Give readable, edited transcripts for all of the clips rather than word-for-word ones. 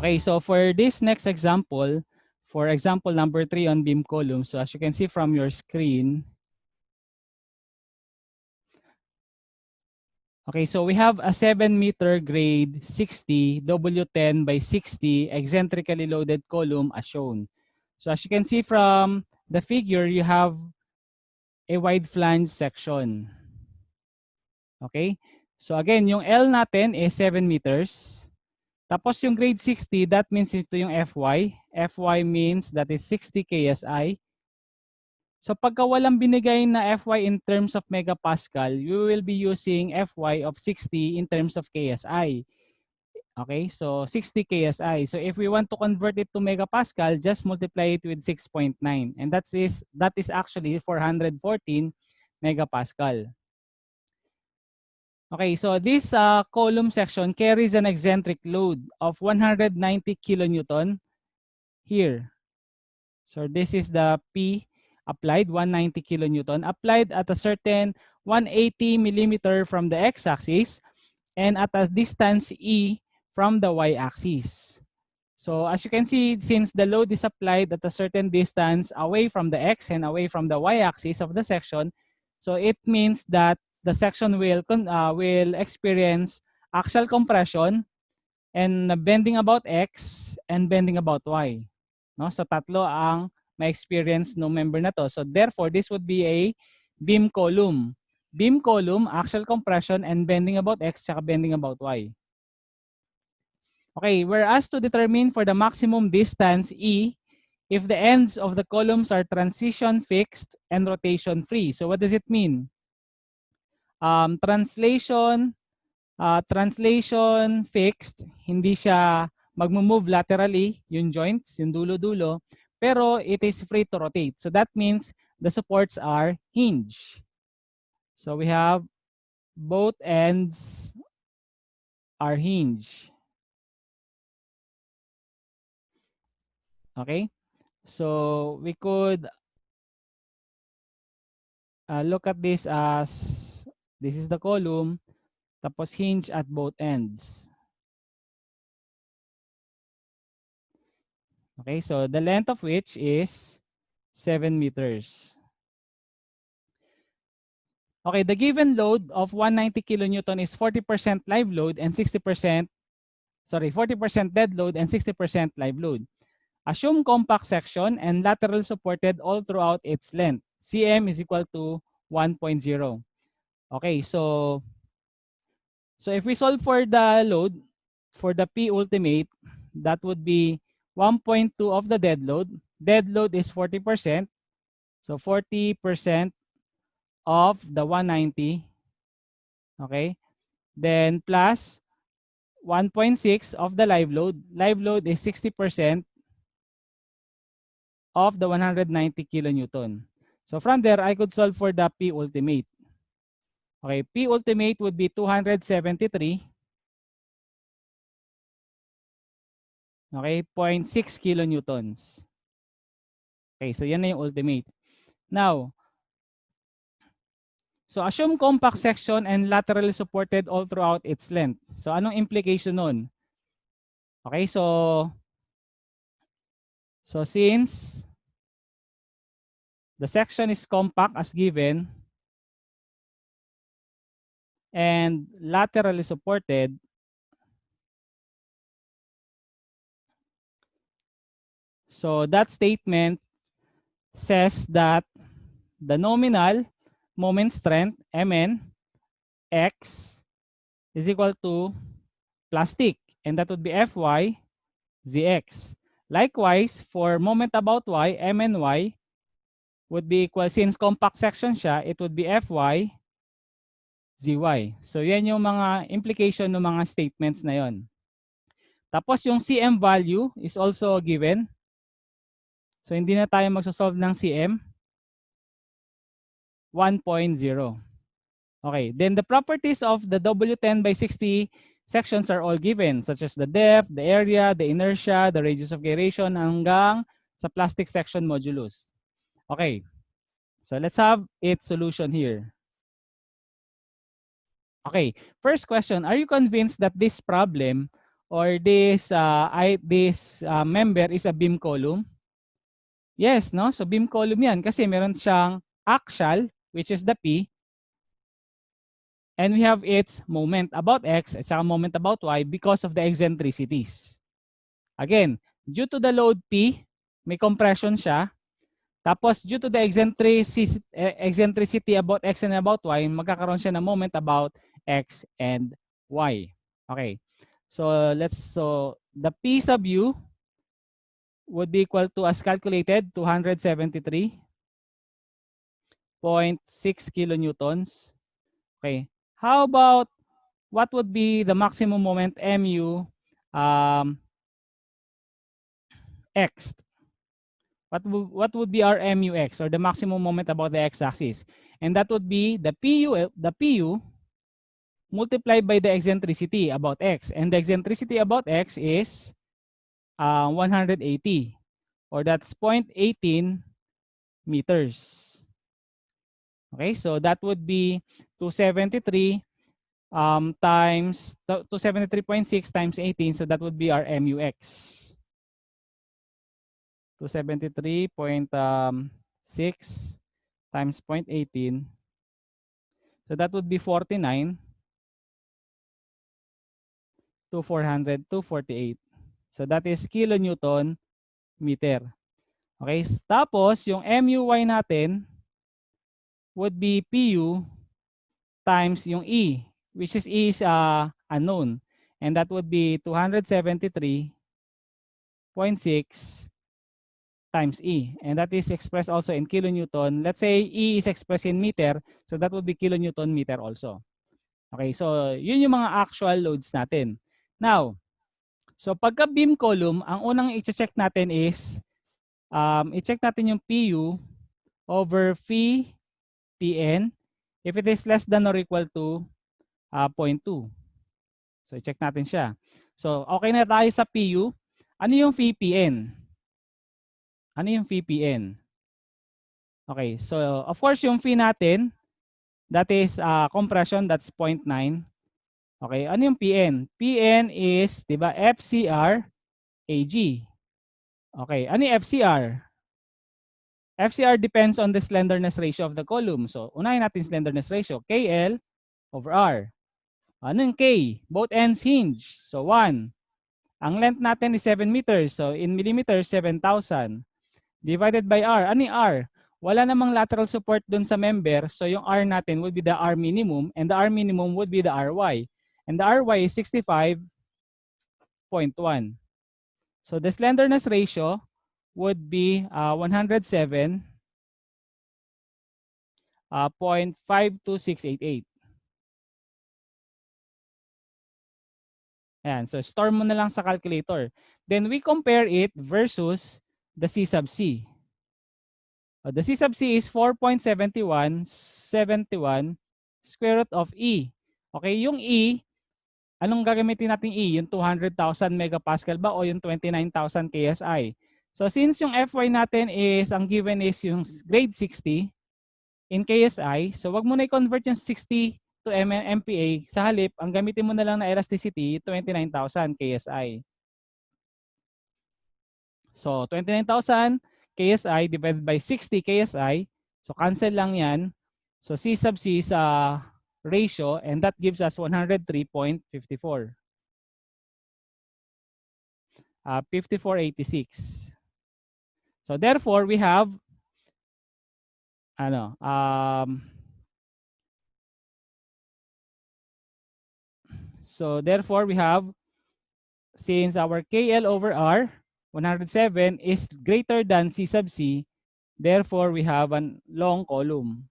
Okay, so for this next example, for example number 3 on beam column, so as you can see from your screen, okay, so we have a 7-meter grade 60 W10 by 60 eccentrically loaded column as shown. So as you can see from the figure, you have a wide flange section. Okay? So again, yung L natin is 7 meters. Tapos yung grade 60, that means ito yung Fy. Fy means that is 60 KSI. So pagka walang binigay na Fy in terms of megapascal, you will be using Fy of 60 in terms of KSI. Okay, so 60 KSI. So if we want to convert it to megapascal, just multiply it with 6.9. And that is actually 414 megapascal. Okay, so this column section carries an eccentric load of 190 kilonewton here. So this is the P applied, 190 kilonewton, applied at a certain 180 millimeter from the x-axis and at a distance E from the y-axis. So as you can see, since the load is applied at a certain distance away from the x and away from the y-axis of the section, so it means that the section will experience axial compression and bending about x and bending about y. No? So tatlo ang may experience no member na to. So therefore, this would be a beam column. Beam column, axial compression, and bending about x tsaka bending about y. Okay, whereas to determine for the maximum distance E, if the ends of the columns are transition fixed and rotation free. So what does it mean? Translation fixed, hindi siya magmo-move laterally, yung joints, yung dulo-dulo, pero it is free to rotate. So that means the supports are hinge. So we have both ends are hinge. Okay? So we could look at this as this is the column, tapos hinge at both ends. Okay, so the length of which is 7 meters. Okay, the given load of 190 kilonewton is 40% live load and 40% dead load and 60% live load. Assume compact section and lateral supported all throughout its length. Cm is equal to 1.0. Okay, so if we solve for the load, for the P ultimate, that would be 1.2 of the dead load. Dead load is 40%. So 40% of the 190. Okay. Then plus 1.6 of the live load. Live load is 60% of the 190 kilonewton. So from there, I could solve for the P ultimate. Okay, P ultimate would be 273. Okay, 0.6 kilonewtons. Okay, so yan na yung ultimate. Now, so assume compact section and laterally supported all throughout its length. So anong implication nun? Okay, so since the section is compact as given and laterally supported, so that statement says that the nominal moment strength, Mn, X is equal to plastic, and that would be Fy Zx. Likewise, for moment about Y, M and Y would be equal, since compact section siya, it would be Fy Zy. So yan yung mga implication ng mga statements na yon. Tapos yung Cm value is also given. So hindi na tayo magsosolve ng Cm. 1.0. Okay, then the properties of the W10 by 60 sections are all given, such as the depth, the area, the inertia, the radius of gyration, hanggang sa plastic section modulus. Okay, so let's have its solution here. Okay, first question, are you convinced that this problem or this member is a beam column? Yes, no? So beam column 'yan kasi meron siyang axial, which is the P, and we have its moment about X at saka moment about Y because of the eccentricities. Again, due to the load P, may compression siya. Tapos due to the eccentricity about X and about Y, magkakaroon siya ng moment about X and Y. Okay. So the P sub U would be equal to, as calculated, 273.6 kilonewtons. Okay. How about what would be the maximum moment mu x? What would be our MUX, or the maximum moment about the x-axis? And that would be the PU multiplied by the eccentricity about x. And the eccentricity about x is 180, or that's 0.18 meters. Okay, so that would be 273 times 273.6 times 18, so that would be our MUX. 273.6 times 0.18. So that would be 49 to 400 to 48. So that is kilonewton meter. Okay, tapos yung MUY natin would be PU times yung E, which is E is unknown. And that would be 273.6 times E. And that is expressed also in kilonewton. Let's say E is expressed in meter, so that would be kilonewton meter also. Okay, so yun yung mga actual loads natin. Now, so pagka beam column, ang unang i-check natin is, i-check natin yung PU over phi PN if it is less than or equal to 0.2. So i-check natin siya. So okay na tayo sa PU. Ano yung phi PN? Ano yung phi PN? Okay, so of course yung phi natin, that is compression, that's 0.9. Okay, ano yung PN? PN is, di ba, FCR AG. Okay, ano yung FCR? FCR depends on the slenderness ratio of the column. So, unahin natin slenderness ratio. KL over R. Ano yung K? Both ends hinge. So, 1. Ang length natin is 7 meters. So, in millimeters, 7,000. Divided by R. Ano yung R? Wala namang lateral support dun sa member. So, yung R natin would be the R minimum. And the R minimum would be the RY. And the RY is 65.1. So, the slenderness ratio would be 107. 0.52688. Ayan, so store mo na lang sa calculator. Then we compare it versus the C sub C. The C sub C is 4.7171 square root of E. Okay, yung E, anong gagamitin natin E? Yung 200,000 megapascal ba o yung 29,000 KSI? So since yung Fy natin is, ang given is yung grade 60, in KSI, so wag mo na i-convert yung 60 to MPa. Sa halip, ang gamitin mo na lang na elasticity, 29,000 KSI. So, 29,000 KSI divided by 60 KSI. So, cancel lang yan. So, C sub C is ratio, and that gives us 103.54. 5486. So, therefore, we have since our KL over R 107 is greater than C sub C, therefore we have a long column.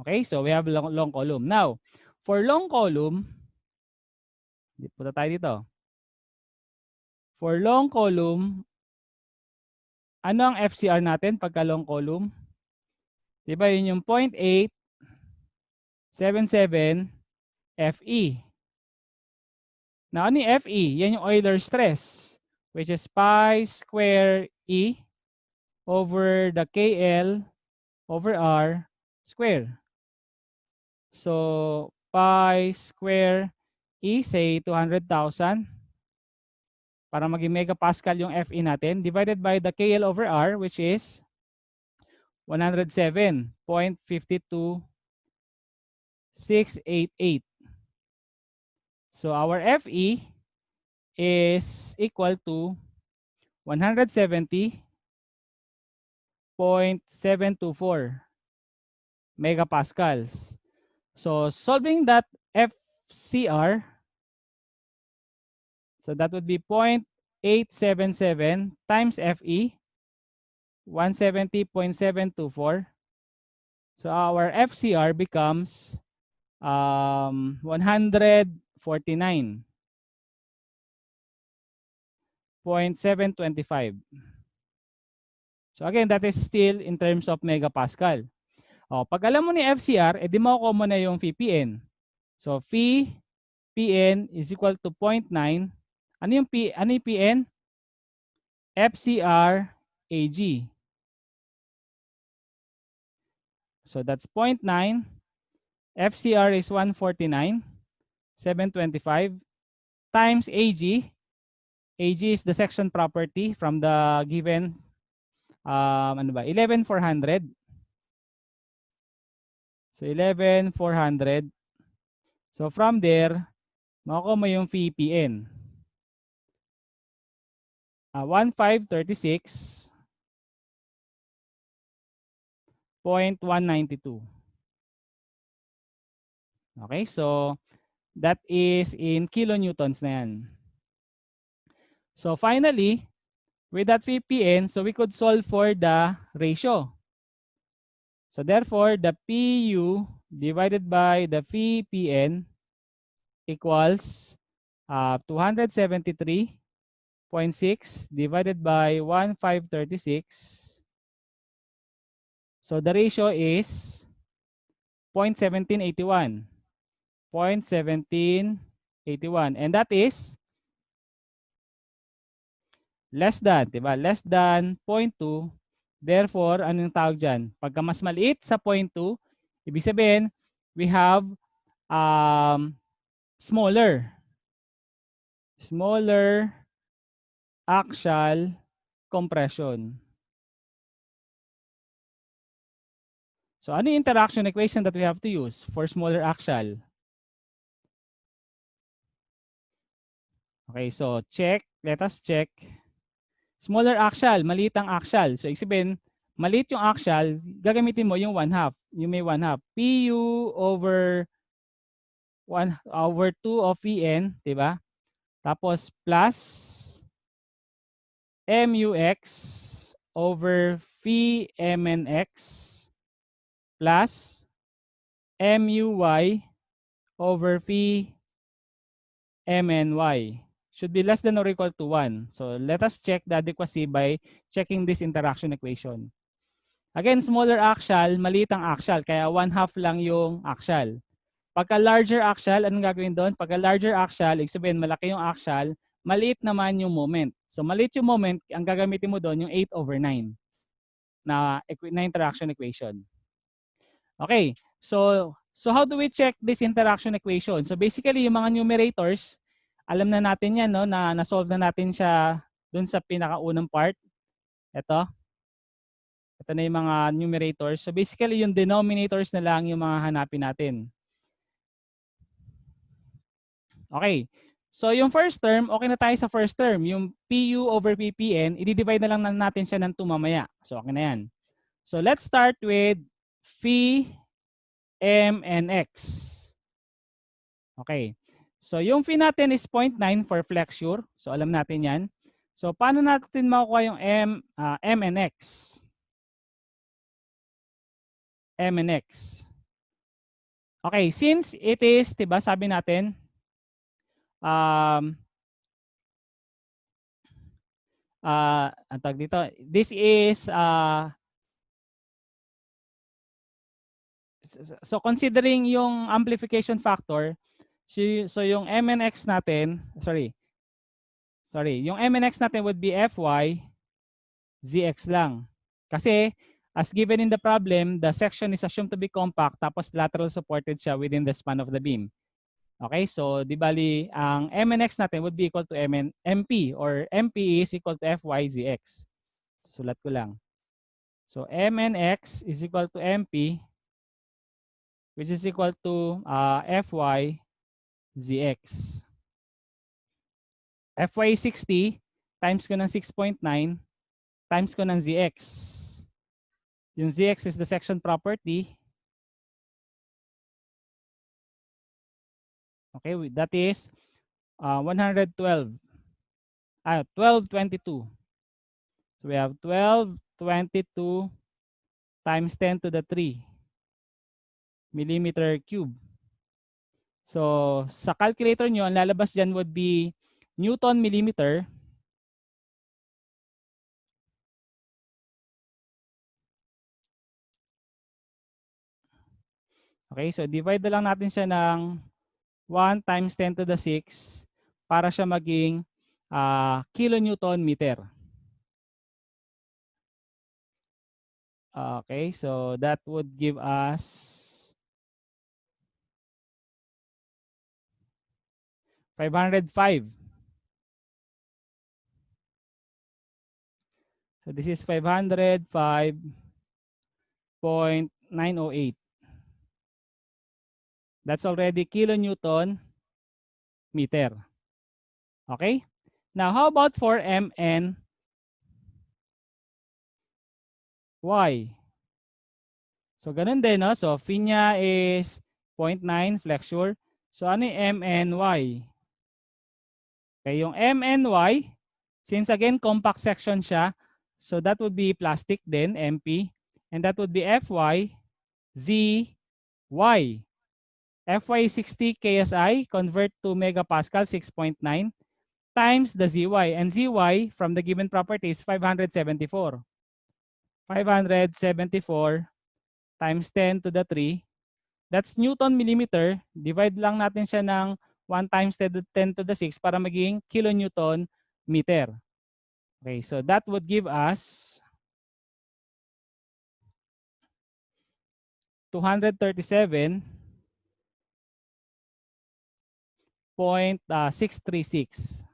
Okay, so we have long column. Now, for long column, punta tayo dito. For long column, ano ang FCR natin pagka long column? Diba yun yung 0.877 FE. Now, ano yung FE? Yan yung Euler stress, which is pi square E over the KL over R square. So, pi square E, say 200,000 para maging megapascal yung Fe natin, divided by the KL over R, which is 107.52688. So our Fe is equal to 170.724 megapascals. So solving that FCR, so that would be 0.877 times Fe, 170.724. So our FCR becomes 149.725. So again, that is still in terms of megapascal. O, pag alam mo ni FCR, edi makukuha mo na yung VPN. So VPN is equal to 0.9. Ano yung PN? FCR AG. So that's 0.9. FCR is 149.725 times AG. AG is the section property from the given 11,400. So 11,400. So from there, makukuha mo yung VPN. 1536.192. Okay, so that is in kilonewtons na yan. So finally, with that VPN, so we could solve for the ratio. So therefore, the PU divided by the VPN equals 273.6 divided by 1536. So the ratio is 0.1781. 0.1781. And that is less than, diba? Less than 0.2. Therefore, anong tawag dyan? Pagka mas maliit sa 0.2, ibig sabihin, we have smaller axial compression. So ano yung interaction equation that we have to use for smaller axial? Okay, so let us check. Smaller axial, maliit ang axial. So ibig sabihin, maliit yung axial, gagamitin mo yung 1/2. Yung may 1/2. PU over 2 of VN, di ba? Tapos plus MUX over VMNX plus MUY over VMNY should be less than or equal to 1. So let us check the adequacy by checking this interaction equation. Again, smaller axial, maliit ang axial, kaya 1/2 lang yung axial. Pagka larger axial, anong gagawin doon? Pagka larger axial, ibig sabihin malaki yung axial, maliit naman yung moment. So maliit yung moment, ang gagamitin mo doon yung 8/9 na interaction equation. Okay, so how do we check this interaction equation? So basically, yung mga numerators, alam na natin yan, no, na na-solve na natin siya doon sa pinakaunang part. Ito na yung mga numerators. So basically, yung denominators na lang yung mga hanapin natin. Okay. So yung first term, okay na tayo sa first term. Yung PU over PPN, i-divide na lang natin siya ng 2 mamaya. So okay na yan. So let's start with phi M and X. Okay. So yung phi natin is 0.9 for flexure. So alam natin yan. So paano natin makukuha yung M and X? M and X. Okay, since it is, 'di ba, sabi natin ang tawag dito, this is so considering yung amplification factor, so yung MNX natin, sorry, yung MNX natin would be Fy ZX lang. Kasi As given in the problem, the section is assumed to be compact tapos lateral supported siya within the span of the beam. Okay, so di bali, ang MNX natin would be equal to MP or MP is equal to FYZX. Sulat ko lang. So MNX is equal to MP which is equal to FYZX. FY 60 times ko ng 6.9 times ko ng ZX. Yung ZX is the section property. Okay, that is 112. 1222. So we have 1222 times 10 to the 3 millimeter cube. So sa calculator nyo, ang lalabas dyan would be Newton millimeter. Okay, so divide na lang natin siya ng 1 times 10 to the 6 para siya maging kilonewton meter. Okay, so that would give us 505. So this is 505.908. That's already kilonewton meter. Okay? Now, how about for MN Y? So, ganun din, no? So, phi niya is 0.9 flexure. So, ano yung MNY? Okay, yung MNY, since again, compact section siya, so that would be plastic din, MP. And that would be FY, ZY. FY 60 KSI, convert to megapascal, 6.9, times the ZY. And ZY, from the given property, is 574. 574 times 10 to the 3. That's Newton millimeter. Divide lang natin siya ng 1 times 10 to the 6 para maging kilonewton meter. Okay, so that would give us 237.636.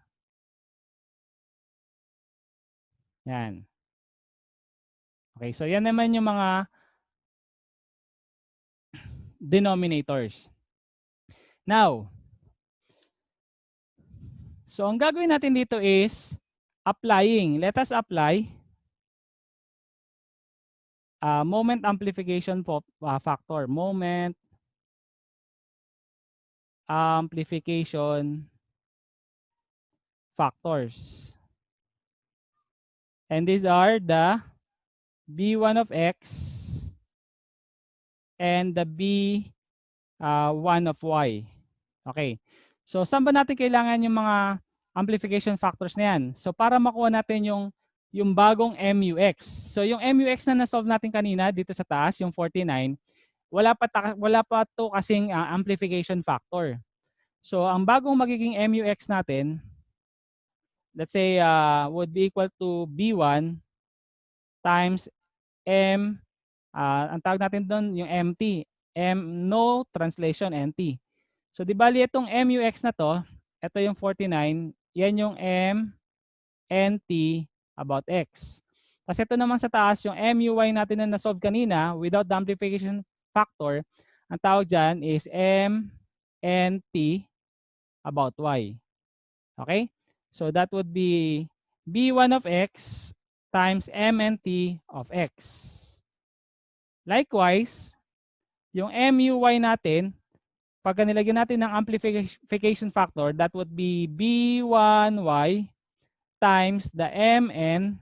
Yan. Okay, so yan naman yung mga denominators. Now, so ang gagawin natin dito is applying. Let us apply moment amplification factor. Moment amplification factors. And these are the B1 of X and the B1 of Y. Okay. So, saan ba natin kailangan yung mga amplification factors na yan? So, para makuha natin yung bagong MUX. So, yung MUX na na-solve natin kanina dito sa taas, yung 49, wala pa to kasing amplification factor. So, ang bagong magiging MUX natin, let's say, would be equal to B1 times M, ang tawag natin doon yung MT, no translation NT. So di bali itong MUX na to, ito yung 49, yan yung MNT about X. Kasi ito naman sa taas, yung MUY natin na na-solve kanina without the amplification factor, ang tawag dyan is MNT about Y. Okay? So that would be B1 of X times MNT of X. Likewise, yung MUY natin, pagka nilagyan natin ng amplification factor, that would be B1Y times the MNT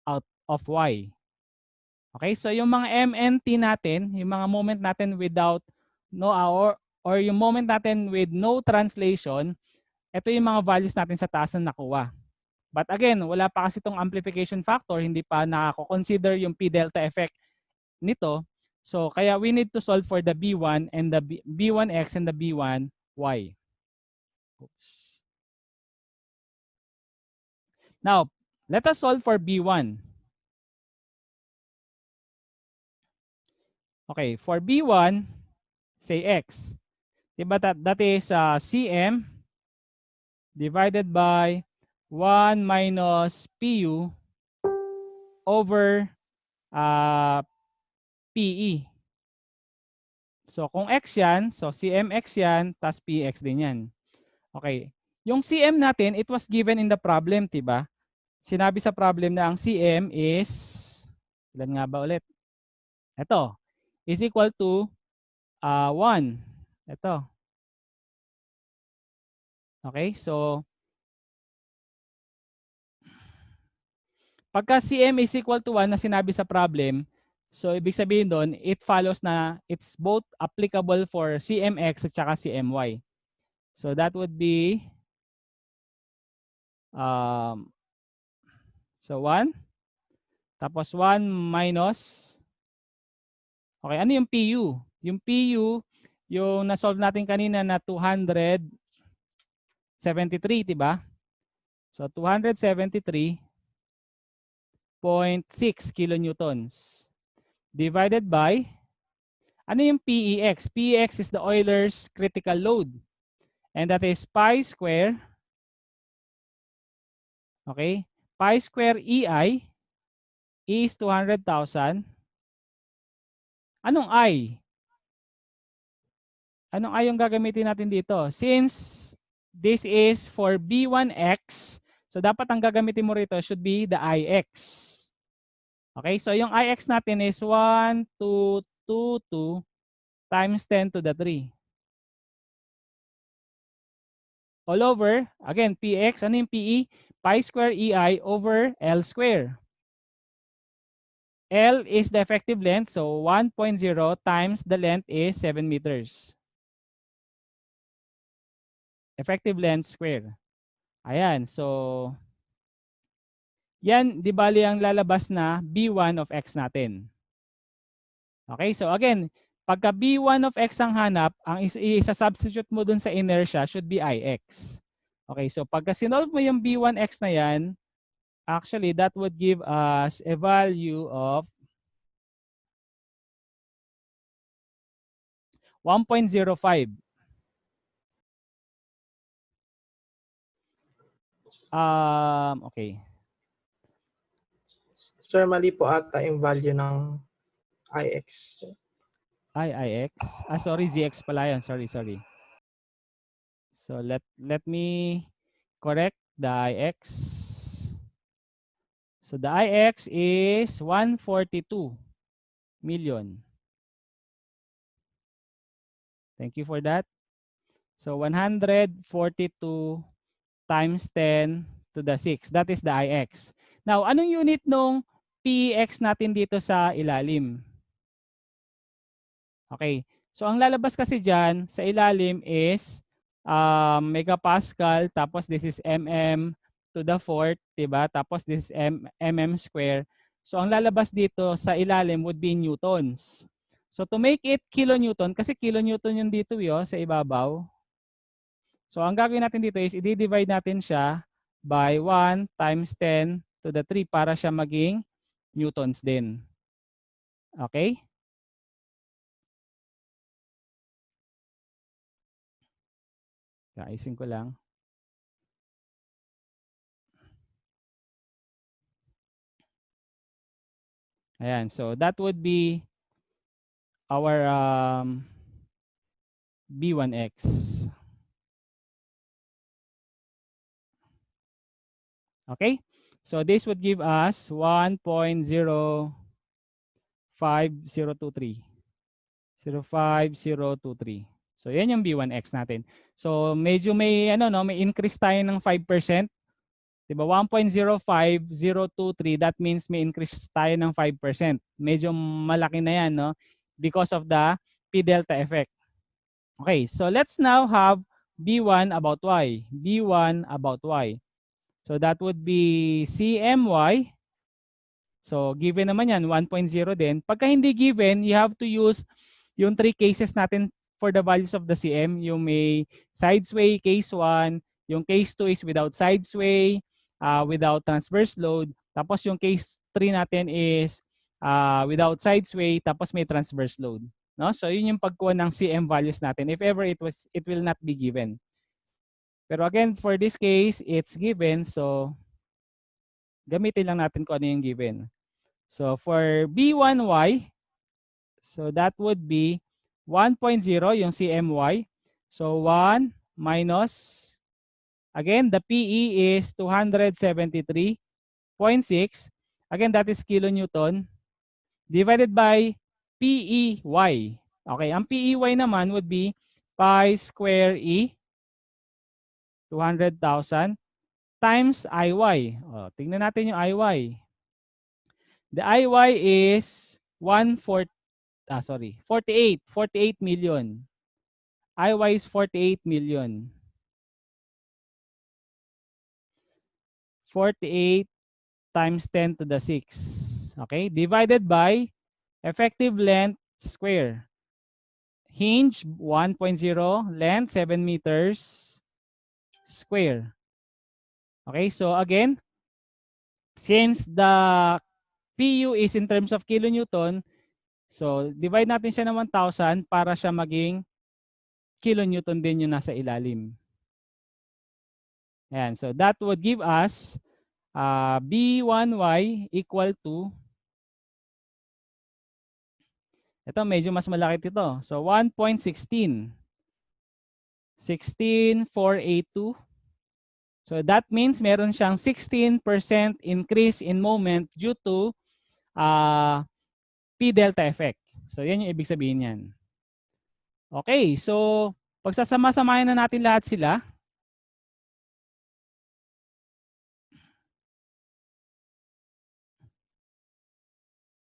out of Y. Okay, so yung mga MNT natin, yung mga moment natin without no or yung moment natin with no translation, ito yung mga values natin sa taas na nakuha. But again, wala pa kasi itong amplification factor, hindi pa nakako-consider yung P delta effect nito. So kaya we need to solve for the B1 and the B1X and the B1Y. Oops. Now, let us solve for B1. Okay, for B1, say X. Diba that is CM divided by 1 minus PU over PE. So kung X yan, so CMX yan, plus PX din yan. Okay. Yung CM natin, it was given in the problem, diba? Sinabi sa problem na ang CM is, ilan nga ba ulit? Ito, is equal to 1. Ito. Okay, so pagka CM is equal to 1 na sinabi sa problem, so ibig sabihin doon, it follows na it's both applicable for CMX at saka CMY. So that would be so 1, tapos 1 minus, okay, ano yung PU? Yung PU, yung na-solve natin kanina na 273, diba? So 273.6 kilonewtons divided by, ano yung PEX? PEX is the Euler's critical load. And that is pi square, okay? Pi square EI is 200,000. Anong I? Anong I yung gagamitin natin dito? Since this is for B1X, so dapat ang gagamitin mo rito should be the IX. Okay, so yung IX natin is 1222 times 10 to the 3. All over, again, PX, ano yung PE? Pi square EI over L square. L is the effective length, so 1.0 times the length is 7 meters. Effective length square. Ayan, so yan, di bali ang lalabas na B1 of X natin. Okay, so again, pagka B1 of X ang hanap, ang isa-substitute mo dun sa inertia should be IX. Okay, so pagka sinolve mo yung B1X na yan, actually that would give us a value of 1.05. Okay. Sir, mali po ata yung value ng IX. IX. Sorry, ZX pala yan. Sorry. So let me correct the IX. So the IX is 142 million. Thank you for that. So 142 times 10 to the 6. That is the IX. Now, anong unit nung PX natin dito sa ilalim? Okay. So ang lalabas kasi dyan sa ilalim is megapascal, tapos this is mm to the 4th, diba? Tapos this is mm square. So ang lalabas dito sa ilalim would be newtons. So to make it kilonewton, kasi kilonewton yung dito sa ibabaw. So ang gagawin natin dito is i-divide natin siya by 1 times 10 to the 3 para siya maging newtons din. Okay? Kaisin ko lang. Ayan, so that would be our B1X. Okay? So this would give us 1.05023. 05023. So yan yung B1X natin. So medyo may may increase tayo ng 5%. Diba? 1.05023, that means may increase tayo ng 5%. Medyo malaki na yan, no? Because of the P delta effect. Okay, so let's now have B1 about Y. B1 about Y. So that would be CMY. So given naman yan, 1.0 din. Pagka hindi given, you have to use yung 3 cases natin for the values of the CM. Yung may side sway, case 1. Yung case 2 is without side sway, without transverse load. Tapos yung case 3 natin is without side sway, tapos may transverse load. No? So yun yung pagkuha ng CM values natin. If ever it will not be given. Pero again, for this case, it's given. So gamitin lang natin kung ano yung given. So for B1Y, so that would be 1.0 yung CMY. So 1 minus, again, the PE is 273.6. Again, that is kilonewton divided by PEY. Okay, ang PEY naman would be pi square E, 200,000, times IY. O, tingnan natin yung IY. The IY is 48 million. IY is 48 million. 48 times 10 to the 6. Okay, divided by effective length square. Hinge 1.0, length 7 meters square. Okay, so again, since the PU is in terms of kilonewton, so divide natin siya ng 1,000 para siya maging kilonewton din yung nasa ilalim. Ayan, so that would give us B1Y equal to, ito medyo mas malaki ito. So 1.16. 16,482. So that means meron siyang 16% increase in moment due to P delta effect. So yan yung ibig sabihin niyan. Okay, so pagsasama-samahin na natin lahat sila.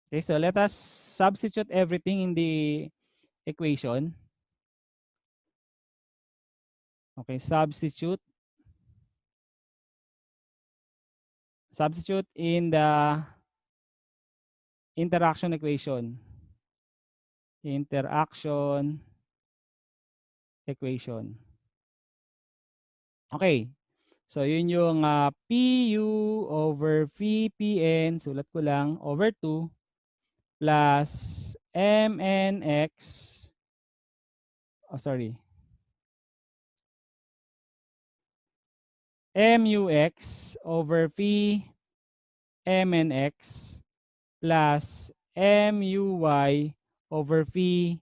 Okay, so let us substitute everything in the equation. Okay, substitute in the interaction equation. Interaction equation. Okay. So yun yung PU over VPN, sulat ko lang, over 2 plus MNX, MUX over VMNX plus MUY over VMNY.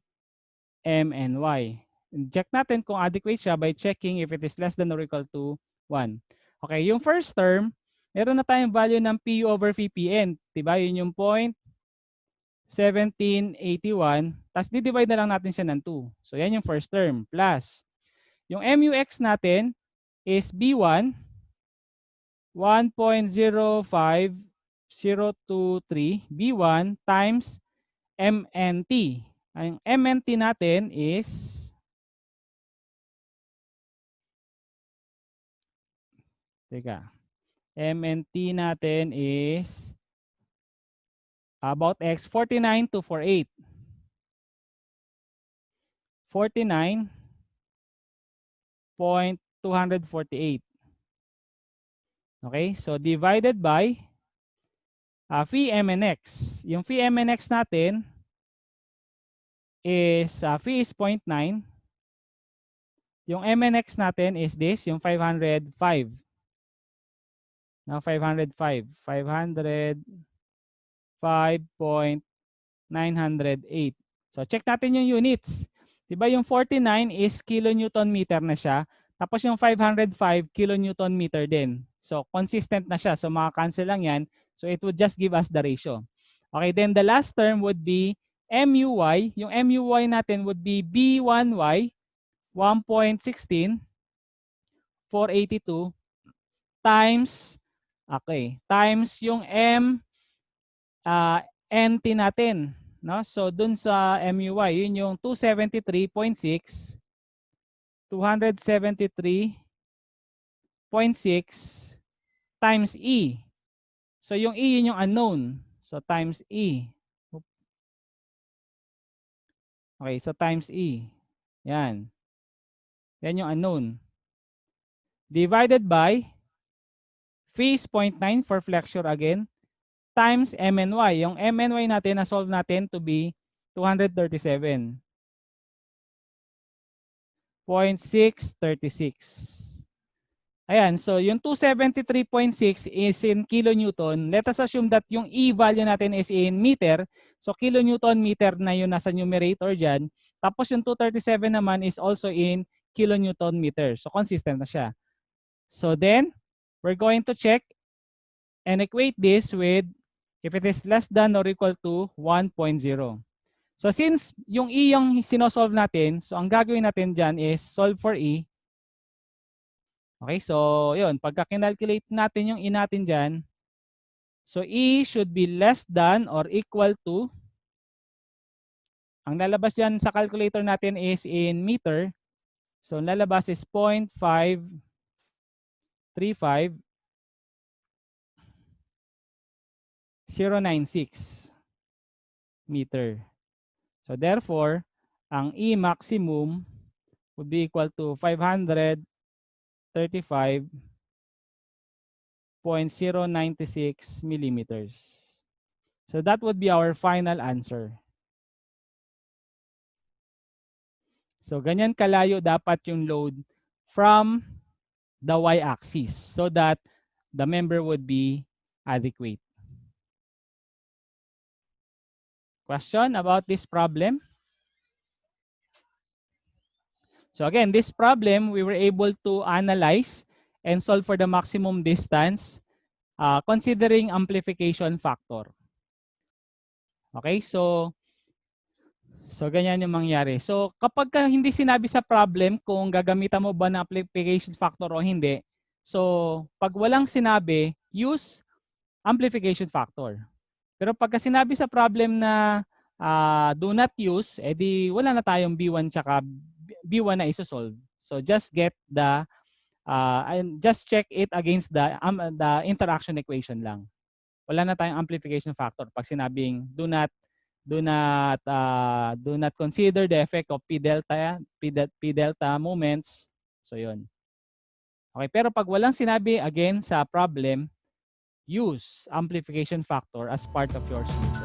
Check natin kung adequate siya by checking if it is less than or equal to 1. Okay, yung first term, meron na tayong value ng PU over VPN. Diba? Yun yung 0.1781. Tapos di-divide na lang natin siya ng 2. So yan yung first term. Plus, yung MUX natin is B1, 1.05023 B1 times MNT. Ang MNT natin is, MNT natin is about X 49 to 48. 49.248. Okay, so divided by VMNX. Yung VMNX natin is V is 0.9. Yung MNX natin is this, yung 505. Now 505. 505.908. So check natin yung units. Diba yung 49 is kilonewton meter na siya. Tapos yung 505 kilonewton meter din. So consistent na siya. So maka-cancel lang yan. So it would just give us the ratio. Okay, then the last term would be MUY. Yung MUY natin would be B1Y 1.16 482 times times yung NT natin, no? So dun sa MUY, yun yung 273.6 times E. So yung E yun yung unknown. So times E. Okay, so times E. Yan. Yan yung unknown. Divided by phase 0.9 for flexure again. times MNY. Yung MNY natin, na-solve natin to be 237.636. Ayan, so yung 273.6 is in kilonewton. Let us assume that yung E value natin is in meter. So kilonewton meter na yung nasa numerator dyan. Tapos yung 237 naman is also in kilonewton meter. So consistent na siya. So then, we're going to check and equate this with if it is less than or equal to 1.0. So since yung E yung sinosolve natin, so ang gagawin natin dyan is solve for E. Okay, so yun, pagka kinalculate natin yung E natin dyan, so E should be less than or equal to, ang lalabas dyan sa calculator natin is in meter. So lalabas is 0.535.096 meter. So therefore, ang E maximum would be equal to 535.096 millimeters. So that would be our final answer. So ganyan kalayo dapat yung load from the y-axis so that the member would be adequate. Question about this problem? So again, this problem, we were able to analyze and solve for the maximum distance considering amplification factor. Okay, so ganyan yung mangyari. So kapag hindi sinabi sa problem kung gagamitan mo ba ng amplification factor o hindi, so pag walang sinabi, use amplification factor. Pero pagka sinabi sa problem na do not use, edi wala na tayong B1 tsaka B1 na isosolve. So just get the and just check it against the interaction equation lang. Wala na tayong amplification factor pag sinabing do not consider the effect of P delta moments. So yun. Okay, pero pag walang sinabi again sa problem, use amplification factor as part of your solution.